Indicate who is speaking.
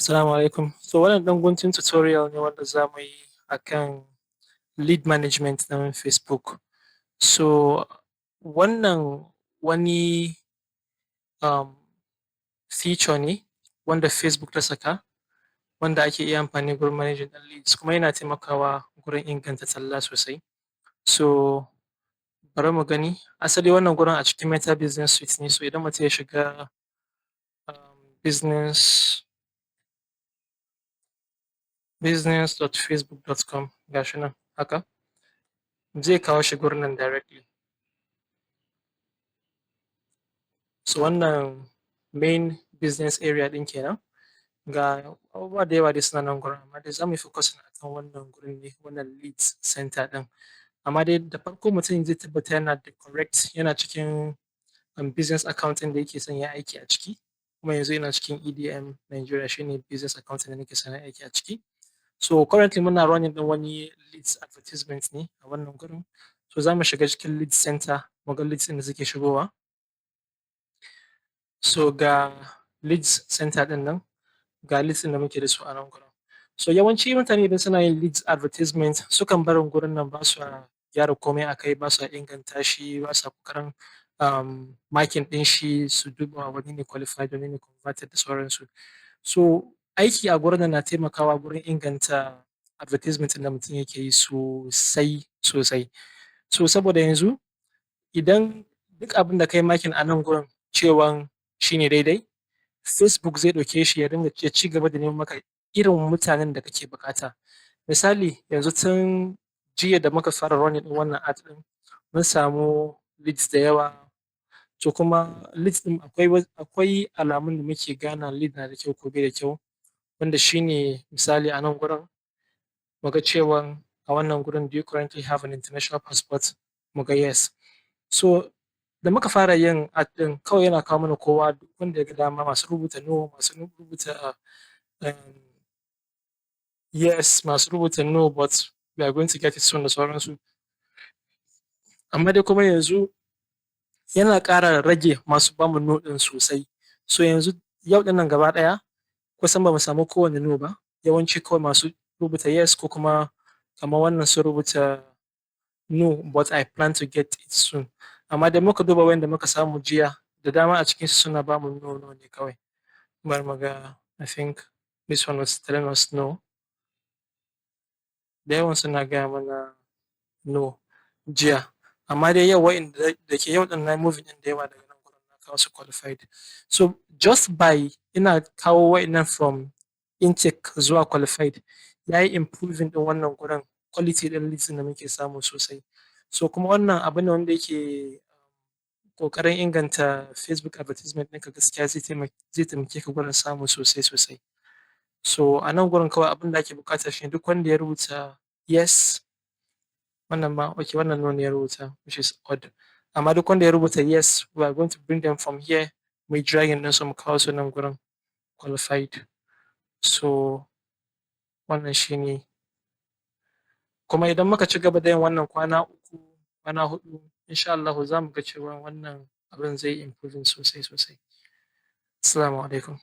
Speaker 1: Assalamu alaikum. So wannan ɗan guntun tutorial ne wanda za mu yi akan lead management na Facebook. So wannan wani um, feature ne wanda Facebook ta saka wanda ake iya amfani gurin managing ɗin leads kuma yana taimakawa gurin inganta talla sosai. So bari mu gani, asali wannan gurin a cikin Meta Business Suite ne, so idan mutum ya shiga business.facebook.com gashi nan haka zai kawo shi gurin nan directly. So wannan main business area ɗin kenan, ga abubuwa da yawa dai suna nan gurin amma dai za mu yi focusing akan wannan gurin ne, wannan leads center ɗin. Amma dai da farko mutum zai tabbata yana da correct, yana cikin business account ɗin da yake son ya aiki a ciki, kuma yanzu yana cikin EDM Nigeria, shine business account da nake son ya aiki a ciki. So currently muna running ɗin wani leads advertisement ne a wannan gurin. So za mu shiga cikin leads center mu ga leads ɗin da suke shigowa. So ga leads center ɗin nan, ga leads ɗin da muke da su a nan gurin. So yawanci mutane idan suna yin leads advertisement sukan barin gurin nan ba su gyara komai a kai, ba su inganta shi, ba su ƙoƙarin marking ɗin shi, su duba wani ne qualified wani ne converted da sauransu. So aiki a gurin nan na taimakawa gurin inganta advertisement ɗin da mutum yake yi sosai sosai. So saboda yanzu idan duk abin da kai marking a nan gurin cewan shine daidai, Facebook zai ɗauke shi ya dinga ya ci gaba da neman maka irin mutanen da kake buƙata. Misali yanzu tun jiya da muka fara running ɗin wannan ad ɗin mun samu leads da yawa, to kuma leads ɗin akwai alamun da muke gane lead na da kyau ko bai da kyau, wanda shine misali a nan gurin mu ga cewan a wannan gurin do you currently have an international passport, mu ga yes. So da muka fara yin ad ɗin kawai yana kawo mana kowa wanda ya ga dama, masu rubuta no, masu rubuta yes, masu rubuta no but we are going to get it soon da sauransu. Amma dai kuma yanzu yana ƙara rage masu bamu no ɗin sosai. So yanzu yau ɗin nan gaba ɗaya kusan ba mu samu kowane no ba, yawanci kawai masu rubuta yes ko kuma kamar wannan sun rubuta no but I plan to get it soon. Amma da muka duba wanda muka samu jiya da dama a cikinsu suna bamu no ne kawai. Bari mu ga, I think this one was telling us no. Da yawan suna gaya mana no jiya. Amma dai yau wa'inda da ke yau ɗin na moving ɗin da yawa daga nan gurin na kawo su qualified. So just by ina kawo wa'innan from intake zuwa qualified ya yi improving ɗin wannan gurin quality ɗin leads da muke samu sosai. So kuma wannan abu ne wanda yake ƙoƙarin inganta Facebook advertisement ɗinka, gaskiya zai taimake ka gurin samu sosai sosai. So a nan gurin kawai abin da ake buƙata shine duk wanda ya rubuta yes, wannan ma okay, wannan no ne ya rubuta which is odd. Amma duk wanda ya rubuta yes, we are going to bring them from here, mu yi dragging ɗinsu mu kawo su nan gurin qualified. So wannan shine. Kuma idan muka ci gaba da yin wannan kwana 3, kwana 4, insha Allahu za mu ga cewa wannan abin zai improving sosai sosai. Assalamu alaikum.